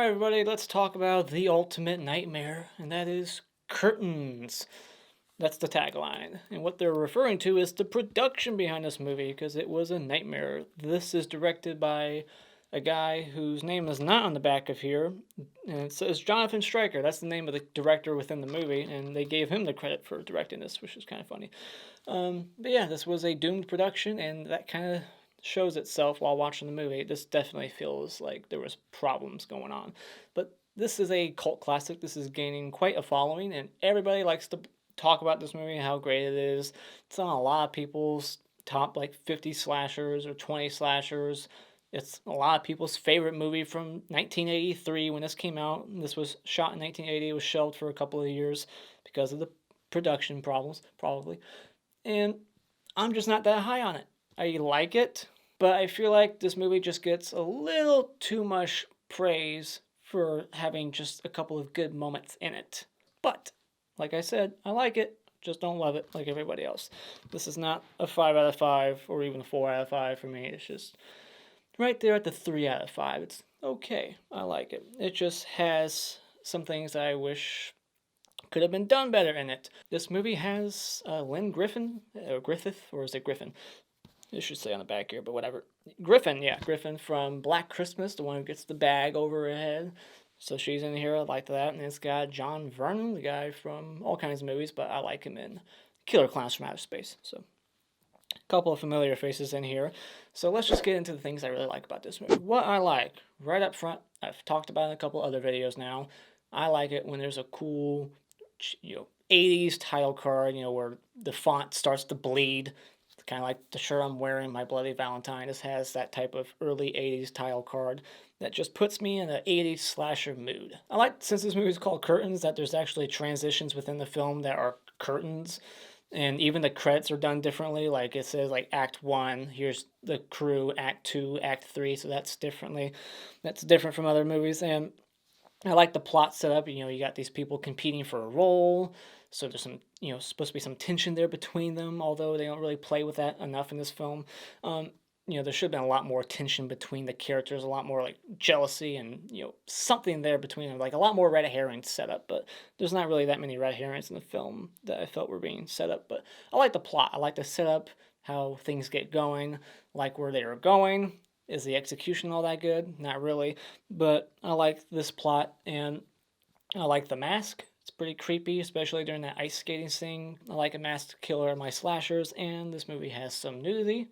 Alright, everybody, let's talk about the ultimate nightmare, and that is curtains. That's the tagline. And what they're referring to is the production behind this movie, because it was a nightmare. This is directed by a guy whose name is not on the back of here, and it says Jonathan Stryker. That's the name of the director within the movie, and they gave him the credit for directing this, which is kind of funny. But yeah, this was a doomed production, and that kind of shows itself while watching the movie. This definitely feels like there was problems going on. But this is a cult classic. This is gaining quite a following, and everybody likes to talk about this movie and how great it is. It's on a lot of people's top like 50 slashers or 20 slashers. It's a lot of people's favorite movie from 1983 when this came out. This was shot in 1980. It was shelved for a couple of years because of the production problems, probably. And I'm just not that high on it. I like it, but I feel like this movie just gets a little too much praise for having just a couple of good moments in it. But, like I said, I like it, just don't love it like everybody else. This is not a 5 out of 5 or even a 4 out of 5 for me. It's just right there at the 3 out of 5. It's okay. I like it. It just has some things that I wish could have been done better in it. This movie has Lynne Griffin, or Griffith, or is it Griffin? It should say on the back here, but whatever. Griffin, yeah, Griffin from Black Christmas, the one who gets the bag over her head. So she's in here, I like that. And it's got John Vernon, the guy from all kinds of movies, but I like him in Killer Clowns from Outer Space. So a couple of familiar faces in here. So let's just get into the things I really like about this movie. What I like, right up front, I've talked about in a couple other videos now. I like it when there's a cool, 80s title card, where the font starts to bleed. It's kind of like the shirt I'm wearing, My Bloody Valentine. This has that type of early 80s title card that just puts me in an 80s slasher mood. I like, since this movie is called Curtains, that there's actually transitions within the film that are curtains. And even the credits are done differently. Like it says like Act 1, here's the crew, Act 2, Act 3, so that's different from other movies. And I like the plot setup. You got these people competing for a role, so there's some, supposed to be some tension there between them, although they don't really play with that enough in this film. There should have been a lot more tension between the characters, a lot more like jealousy and, something there between them, like a lot more red herrings set up, but there's not really that many red herrings in the film that I felt were being set up. But I like the plot. I like the setup, how things get going, like where they are going. Is the execution all that good? Not really. But I like this plot, and I like the mask. It's pretty creepy, especially during that ice skating scene. I like a masked killer in my slashers, and this movie has some nudity,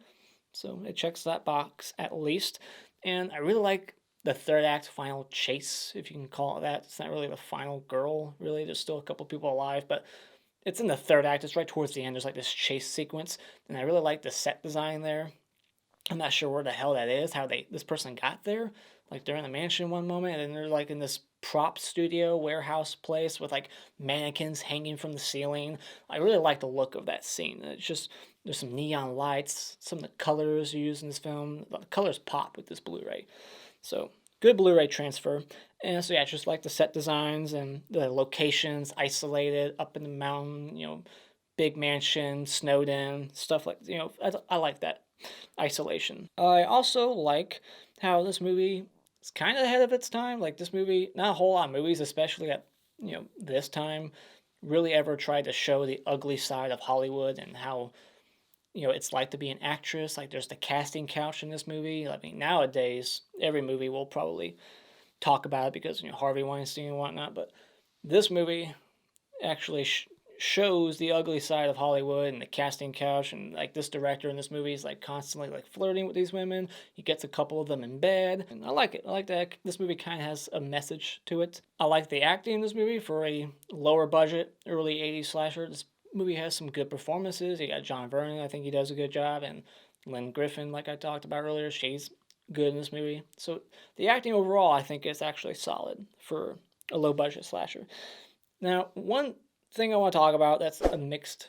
so it checks that box at least. And I really like the third act final chase, if you can call it that. It's not really the final girl, really. There's still a couple people alive, but it's in the third act. It's right towards the end. There's like this chase sequence, and I really like the set design there. I'm not sure where the hell that is, how this person got there. Like they're in the mansion one moment, and then they're like in this prop studio warehouse place with like mannequins hanging from the ceiling. I really like the look of that scene. It's just, there's some neon lights, some of the colors used in this film. The colors pop with this Blu-ray. So good Blu-ray transfer. And so yeah, just like the set designs and the locations isolated up in the mountain, big mansion, snowed in, stuff like, I like that isolation. I also like how this movie is kind of ahead of its time. Like this movie, not a whole lot of movies, especially at this time, really ever tried to show the ugly side of Hollywood and how it's like to be an actress. Like there's the casting couch in this movie. I mean, nowadays every movie will probably talk about it because Harvey Weinstein and whatnot. But this movie actually shows the ugly side of Hollywood and the casting couch, and like this director in this movie is like constantly like flirting with these women. He gets a couple of them in bed, and I like it. I like that this movie kind of has a message to it. I like the acting in this movie for a lower budget early 80s slasher. This movie has some good performances. You got John Vernon, I think he does a good job, and Lynne Griffin, like I talked about earlier, she's good in this movie. So the acting overall, I think, is actually solid for a low budget slasher. Now, one thing I want to talk about that's a mixed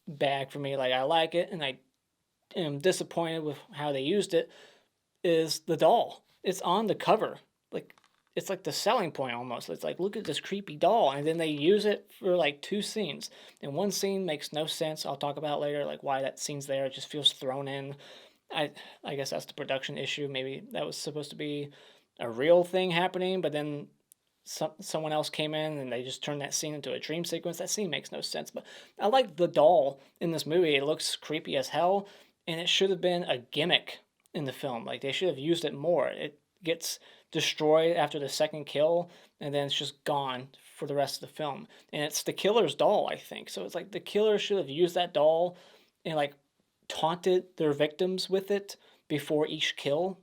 bag for me. Like I like it, and I am disappointed with how they used it. Is the doll? It's on the cover. Like it's like the selling point almost. It's like, look at this creepy doll, and then they use it for like 2 scenes. And one scene makes no sense. I'll talk about later, like why that scene's there. It just feels thrown in. I guess that's the production issue. Maybe that was supposed to be a real thing happening, but then someone else came in and they just turned that scene into a dream sequence. That scene makes no sense. But I like the doll in this movie. It looks creepy as hell, and it should have been a gimmick in the film. Like they should have used it more. It gets destroyed after the second kill, and then it's just gone for the rest of the film. And it's the killer's doll, I think. So it's like the killer should have used that doll and like taunted their victims with it before each kill.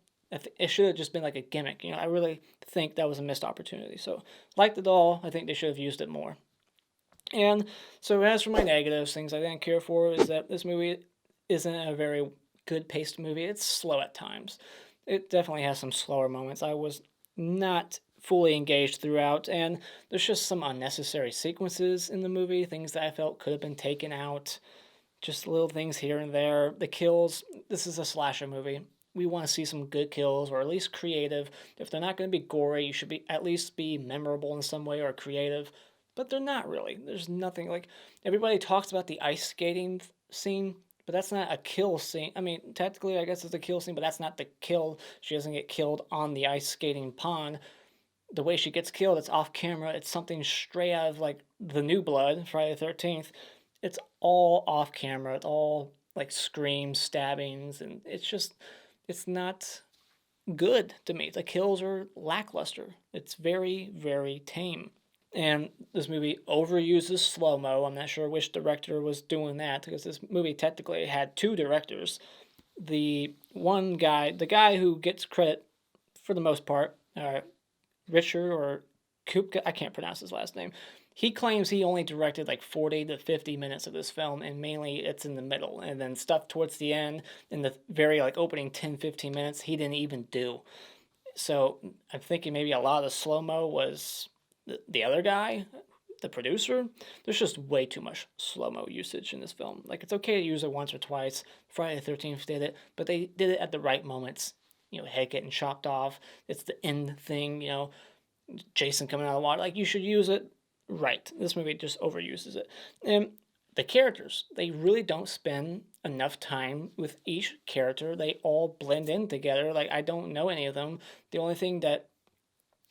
It should have just been like a gimmick. I really think that was a missed opportunity. So, like the doll, I think they should have used it more. And so, as for my negatives, things I didn't care for is that this movie isn't a very good paced movie. It's slow at times. It definitely has some slower moments. I was not fully engaged throughout, and there's just some unnecessary sequences in the movie, things that I felt could have been taken out. Just little things here and there. The kills, this is a slasher movie. We want to see some good kills, or at least creative. If they're not going to be gory, you should be at least be memorable in some way or creative. But they're not really. There's nothing like everybody talks about the ice skating scene, but that's not a kill scene. I mean, technically, I guess it's a kill scene, but that's not the kill. She doesn't get killed on the ice skating pond. The way she gets killed, it's off camera. It's something straight out of like the New Blood, Friday the 13th. It's all off camera. It's all like screams, stabbings, and it's not good to me. The kills are lackluster. It's very, very tame. And this movie overuses slow mo. I'm not sure which director was doing that because this movie technically had two directors. The one guy, the guy who gets credit for the most part, Richard or Ciupka, I can't pronounce his last name. He claims he only directed like 40 to 50 minutes of this film, and mainly it's in the middle. And then stuff towards the end, in the very like opening 10-15 minutes, he didn't even do. So I'm thinking maybe a lot of the slow mo was the other guy, the producer. There's just way too much slow mo usage in this film. Like it's okay to use it once or twice. Friday the 13th did it, but they did it at the right moments. Head getting chopped off. It's the end thing. Jason coming out of the water. Like you should use it right. This movie just overuses it. And the characters, they really don't spend enough time with each character. They all blend in together. Like I don't know any of them. The only thing that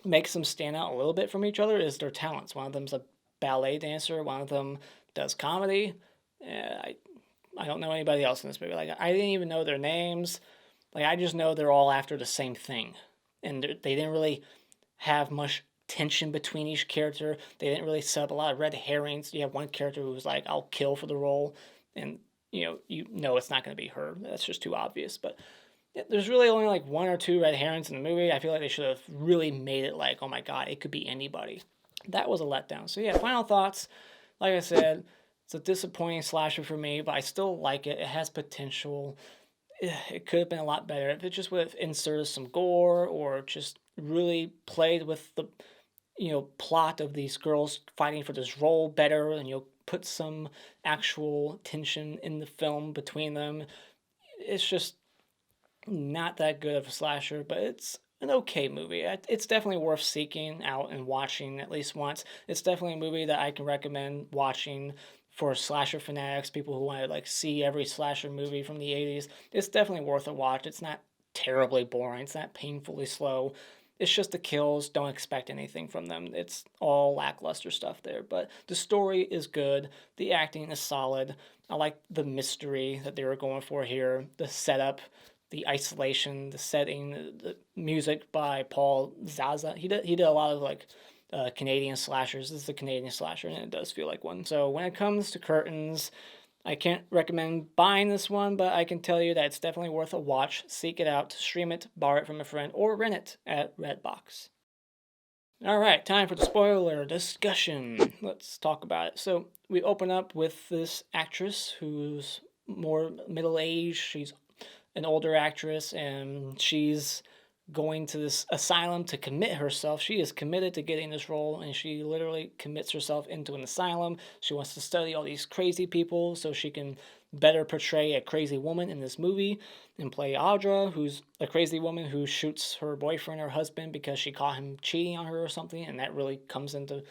makes them stand out a little bit from each other is their talents. One of them's a ballet dancer. One of them does comedy. I don't know anybody else in this movie. Like I didn't even know their names. Like I just know they're all after the same thing, and they didn't really have much tension between each character. They didn't really set up a lot of red herrings. You have one character who was like, "I'll kill for the role," and you know it's not going to be her. That's just too obvious. But there's really only like one or two red herrings in the movie. I feel like they should have really made it like, oh my god, it could be anybody. That was a letdown. So yeah, final thoughts. Like I said, it's a disappointing slasher for me, but I still like it. It has potential. It could have been a lot better if it just would have inserted some gore or just really played with the plot of these girls fighting for this role better, and put some actual tension in the film between them. It's just not that good of a slasher, but it's an okay movie. It's definitely worth seeking out and watching at least once. It's definitely a movie that I can recommend watching for slasher fanatics, people who want to like see every slasher movie from the 80s. It's definitely worth a watch. It's not terribly boring. It's not painfully slow. It's just the kills. Don't expect anything from them. It's all lackluster stuff there. But the story is good. The acting is solid. I like the mystery that they were going for here. The setup, the isolation, the setting, the music by Paul Zaza. He did a lot of like Canadian slashers. This is a Canadian slasher, and it does feel like one. So when it comes to Curtains, I can't recommend buying this one, but I can tell you that it's definitely worth a watch. Seek it out, stream it, borrow it from a friend, or rent it at Redbox. Alright, time for the spoiler discussion. Let's talk about it. So we open up with this actress who's more middle-aged. She's an older actress, and she's going to this asylum to commit herself. She is committed to getting this role, and she literally commits herself into an asylum. She wants to study all these crazy people so she can better portray a crazy woman in this movie and play Audra, who's a crazy woman who shoots her boyfriend or husband because she caught him cheating on her or something, and that really comes into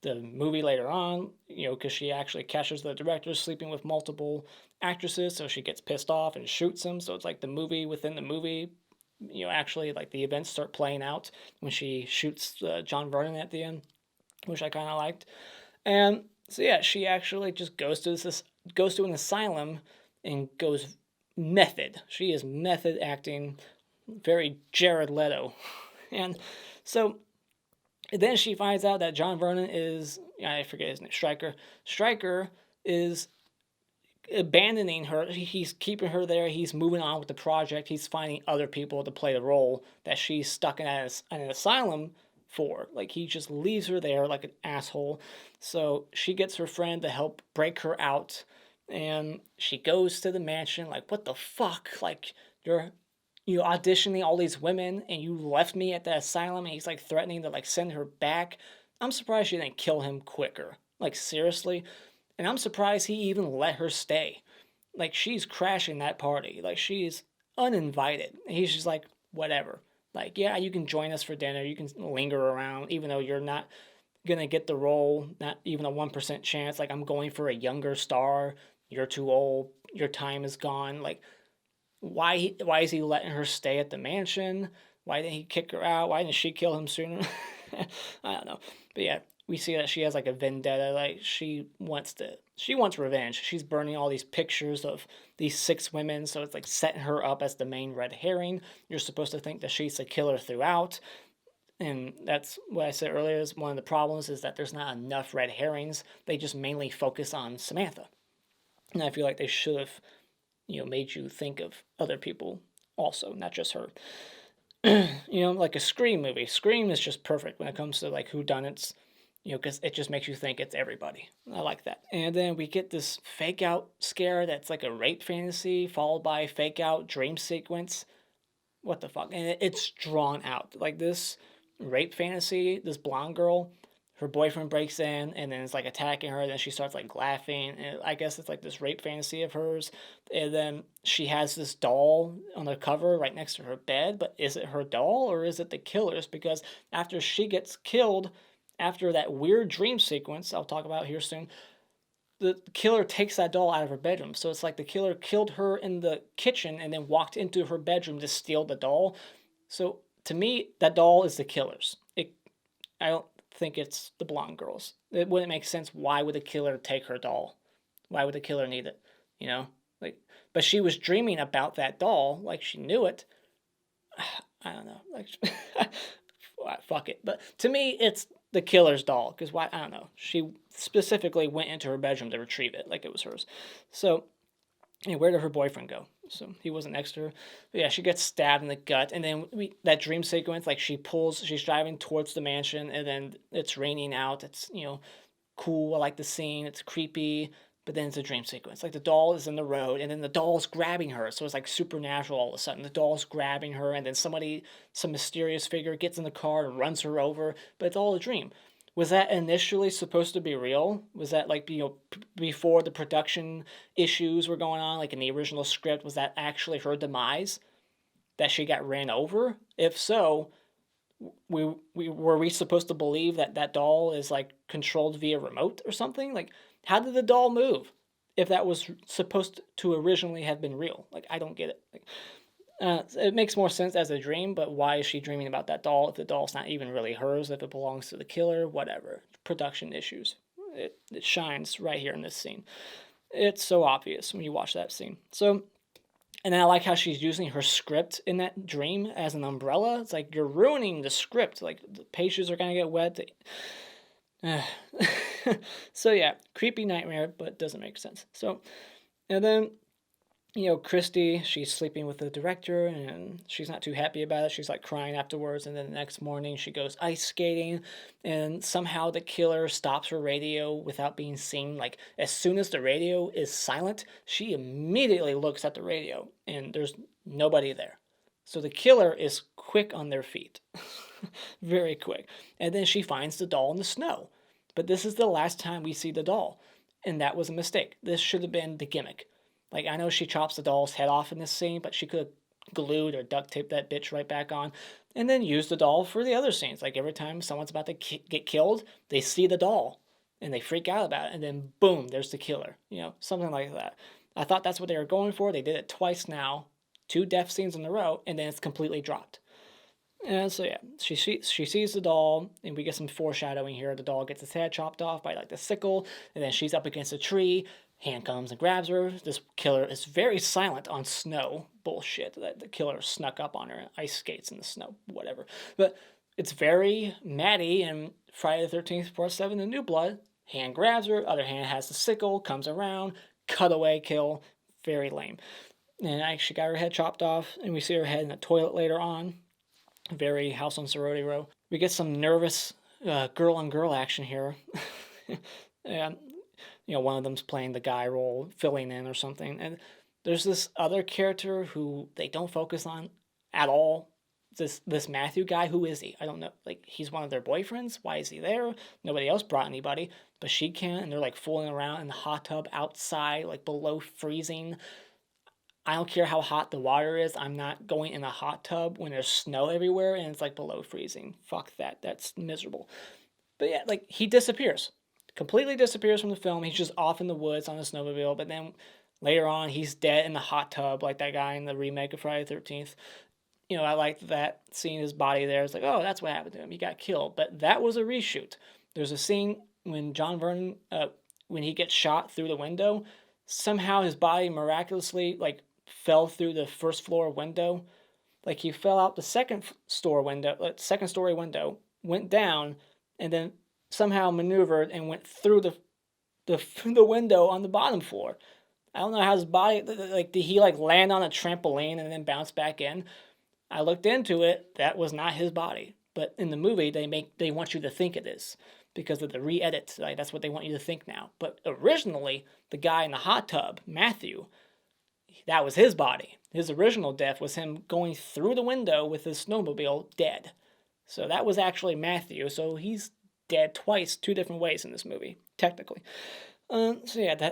the movie later on, because she actually catches the director sleeping with multiple actresses, so she gets pissed off and shoots him. So it's like the movie within the movie actually, like, the events start playing out when she shoots John Vernon at the end, which I kind of liked. And so yeah, she actually just goes to an asylum and goes method. She is method acting, very Jared Leto. And so then she finds out that John Vernon is, I forget his name, Stryker. Stryker is abandoning her. He's keeping her there. He's moving on with the project. He's finding other people to play the role that she's stuck in an asylum for. Like, he just leaves her there like an asshole. So she gets her friend to help break her out, and she goes to the mansion. Like, what the fuck? Like, you auditioning all these women and you left me at the asylum, and he's like threatening to like send her back. I'm surprised she didn't kill him quicker. Like, seriously. And I'm surprised he even let her stay. Like, she's crashing that party. Like, she's uninvited. And he's just like, whatever. Like, yeah, you can join us for dinner. You can linger around, even though you're not going to get the role. Not even a 1% chance. Like, I'm going for a younger star. You're too old. Your time is gone. Like, why is he letting her stay at the mansion? Why didn't he kick her out? Why didn't she kill him sooner? I don't know. But yeah, we see that she has like a vendetta. Like, she wants revenge. She's burning all these pictures of these 6 women, so it's like setting her up as the main red herring. You're supposed to think that she's the killer throughout. And that's what I said earlier, is one of the problems is that there's not enough red herrings. They just mainly focus on Samantha. And I feel like they should have, made you think of other people also, not just her. Like a Scream movie. Scream is just perfect when it comes to like whodunits, because it just makes you think it's everybody. I like that. And then we get this fake out scare that's like a rape fantasy followed by a fake out dream sequence. What the fuck? And it's drawn out. Like, this rape fantasy, this blonde girl, her boyfriend breaks in and then it's like attacking her, and then she starts like laughing, and I guess it's like this rape fantasy of hers. And then she has this doll on the cover right next to her bed, but is it her doll or is it the killer's? Because after she gets killed, after that weird dream sequence I'll talk about here soon, the killer takes that doll out of her bedroom. So it's like the killer killed her in the kitchen and then walked into her bedroom to steal the doll. So to me, that doll is the killer's. I don't think it's the blonde girl's. It wouldn't make sense. Why would the killer take her doll? Why would the killer need it? Like, but she was dreaming about that doll, like she knew it. I don't know. Like, fuck it. But to me, it's the killer's doll, because why? I don't know. She specifically went into her bedroom to retrieve it, like it was hers. So, where did her boyfriend go? So he wasn't next to her. But yeah, she gets stabbed in the gut, and then that dream sequence, like she's driving towards the mansion, and then it's raining out. It's cool. I like the scene. It's creepy, but then it's a dream sequence. Like, the doll is in the road, and then the doll's grabbing her. So it's like supernatural all of a sudden. The doll's grabbing her, and then some mysterious figure gets in the car and runs her over. But it's all a dream. Was that initially supposed to be real? Was that like, before the production issues were going on, like in the original script, was that actually her demise? That she got ran over? If so, were we supposed to believe that that doll is like controlled via remote or something? Like, how did the doll move if that was supposed to originally have been real? Like, I don't get it. Like, it makes more sense as a dream, but why is she dreaming about that doll if the doll's not even really hers, if it belongs to the killer? Whatever. Production issues. It shines right here in this scene. It's so obvious when you watch that scene. So, and then I like how she's using her script in that dream as an umbrella. It's like, you're ruining the script. Like, the pages are going to get wet. So yeah, creepy nightmare, but doesn't make sense. So, and then Christy, she's sleeping with the director, and she's not too happy about it. She's like crying afterwards, and then the next morning she goes ice skating, and somehow the killer stops her radio without being seen. Like, as soon as the radio is silent, she immediately looks at the radio, and there's nobody there. So the killer is quick on their feet. Very quick. And then she finds the doll in the snow. But this is the last time we see the doll, and that was a mistake. This should have been the gimmick. Like, I know she chops the doll's head off in this scene, but she could have glued or duct taped that bitch right back on, and then used the doll for the other scenes. Like, every time someone's about to get killed, they see the doll, and they freak out about it, and then boom, there's the killer. Something like that. I thought that's what they were going for. They did it twice now. 2 death scenes in a row, and then it's completely dropped. And so yeah, she sees the doll, and we get some foreshadowing here. The doll gets its head chopped off by like the sickle, and then she's up against a tree. Hand comes and grabs her. This killer is very silent on snow. Bullshit. That the killer snuck up on her, ice skates in the snow, whatever. But it's very Maddie and Friday the 13th Part 7 The New Blood. Hand grabs her, other hand has the sickle, comes around, cutaway kill. Very lame. And she got her head chopped off, and we see her head in the toilet later on. Very House on Sorority Row. We get some nervous girl on girl action here. And, one of them's playing the guy role, filling in or something. And there's this other character who they don't focus on at all. This Matthew guy, who is he? I don't know. Like, he's one of their boyfriends. Why is he there? Nobody else brought anybody, but she can. And they're like fooling around in the hot tub outside, like below freezing. I don't care how hot the water is. I'm not going in a hot tub when there's snow everywhere and it's like below freezing. Fuck that. That's miserable. But yeah, like, he disappears. Completely disappears from the film. He's just off in the woods on a snowmobile. But then later on, he's dead in the hot tub, like that guy in the remake of Friday the 13th. I liked that, seeing his body there. It's like, oh, that's what happened to him. He got killed. But that was a reshoot. There's a scene when John Vernon, when he gets shot through the window, somehow his body miraculously, like, fell through the first floor window. Like, he fell out the second story window, went down, and then somehow maneuvered and went through the window on the bottom floor. I don't know how his body, like, did he like land on a trampoline and then bounce back in? I looked into it. That was not his body. But in the movie, they want you to think it is because of the re-edit. Like, that's what they want you to think now. But originally, the guy in the hot tub, Matthew, that was his body. His original death was him going through the window with his snowmobile dead. So that was actually Matthew. So he's dead twice, 2 different ways in this movie, technically. So yeah,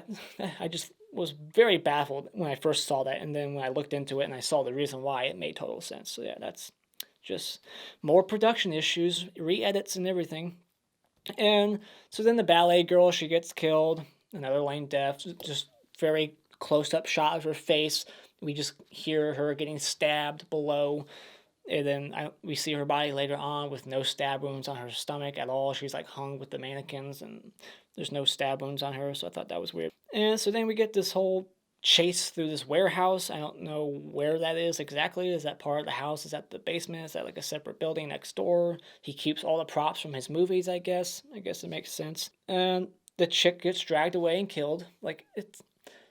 I just was very baffled when I first saw that, and then when I looked into it and I saw the reason why, it made total sense. So yeah, that's just more production issues, re-edits and everything. And so then the ballet girl, she gets killed, another lame death, just very close-up shot of her face. We just hear her getting stabbed below, and then we see her body later on with no stab wounds on her stomach at all. She's like hung with the mannequins, and there's no stab wounds on her, so I thought that was weird. And so then we get this whole chase through this warehouse. I don't know where that is exactly. Is that part of the house? Is that the basement? Is that like a separate building next door? He keeps all the props from his movies, I guess. I guess it makes sense. And the chick gets dragged away and killed. Like,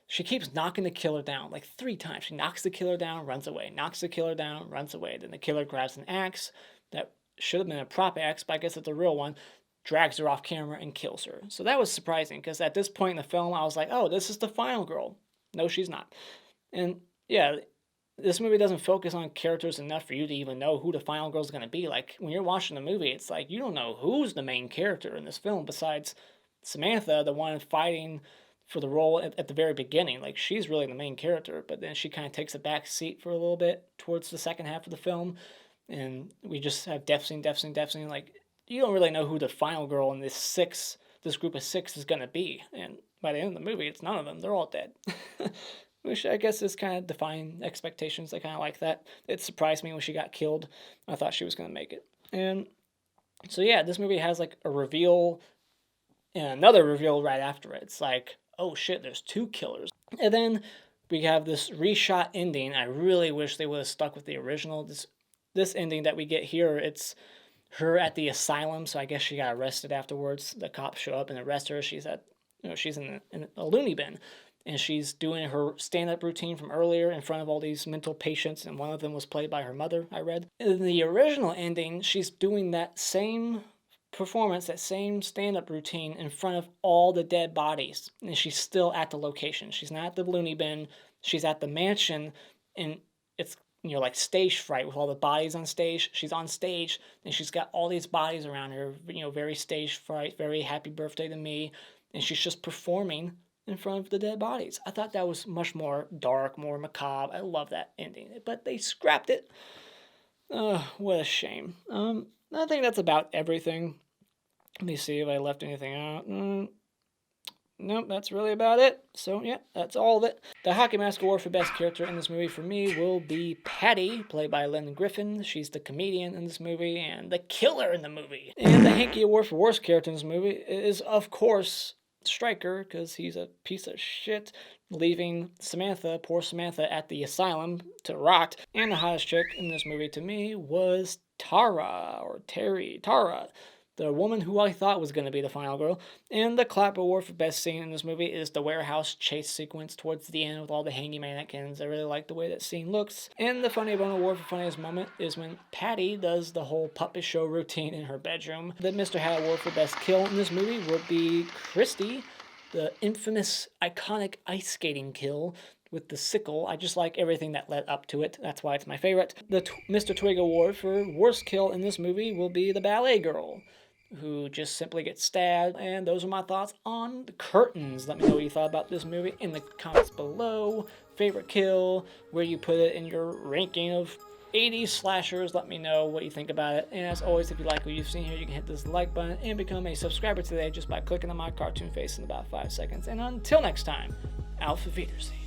she keeps knocking the killer down like 3 times. She knocks the killer down, runs away. Knocks the killer down, runs away. Then the killer grabs an axe that should have been a prop axe, but I guess it's a real one, drags her off camera and kills her. So that was surprising, because at this point in the film, I was like, oh, this is the final girl. No, she's not. And yeah, this movie doesn't focus on characters enough for you to even know who the final girl is going to be. Like, when you're watching the movie, it's like you don't know who's the main character in this film besides Samantha, the one fighting for the role at the very beginning. Like, she's really the main character, but then she kind of takes a back seat for a little bit towards the second half of the film, and we just have death scene. Like, you don't really know who the final girl in this group of 6 is going to be, and by the end of the movie, it's none of them. They're all dead. Which I guess is kind of defying expectations. I kind of like that. It surprised me when she got killed. I thought she was going to make it. And so yeah, this movie has like a reveal and another reveal right after it. It's like, oh shit, there's 2 killers. And then we have this reshot ending. I really wish they would have stuck with the original. This ending that we get here, it's her at the asylum, so I guess she got arrested afterwards. The cops show up and arrest her. She's in a loony bin, and she's doing her stand-up routine from earlier in front of all these mental patients, and one of them was played by her mother, I read. In the original ending, she's doing that same performance, that same stand-up routine in front of all the dead bodies, and she's still at the location. She's not at the loony bin. She's at the mansion, and it's like stage fright with all the bodies on stage. She's on stage, and she's got all these bodies around her, very stage fright, very happy birthday to me, and she's just performing in front of the dead bodies. I thought that was much more dark, more macabre. I love that ending, but they scrapped it. What a shame. I think that's about everything. Let me see if I left anything out. Nope, that's really about it. So, yeah, that's all of it. The Hockey Mask Award for Best Character in this movie for me will be Patty, played by Lynne Griffin. She's the comedian in this movie and the killer in the movie. And the Hanky Award for Worst Character in this movie is, of course, Stryker, because he's a piece of shit, leaving Samantha, poor Samantha, at the asylum to rot. And the hottest chick in this movie to me was Tara, the woman who I thought was going to be the final girl. And the Clap Award for Best Scene in this movie is the warehouse chase sequence towards the end with all the hanging mannequins. I really like the way that scene looks. And the Funny Bone Award for Funniest Moment is when Patty does the whole puppet show routine in her bedroom. The Mr. Hat Award for Best Kill in this movie would be Christy, the infamous, iconic ice skating kill with the sickle. I just like everything that led up to it. That's why it's my favorite. The Mr. Twig Award for Worst Kill in this movie will be the ballet girl, who just simply gets stabbed. And those are my thoughts on the Curtains. Let me know what you thought about this movie in the comments below. Favorite kill, where you put it in your ranking of 80s slashers. Let me know what you think about it. And as always, if you like what you've seen here, you can hit this like button and become a subscriber today just by clicking on my cartoon face in about 5 seconds. And until next time, Auf Wiedersehen.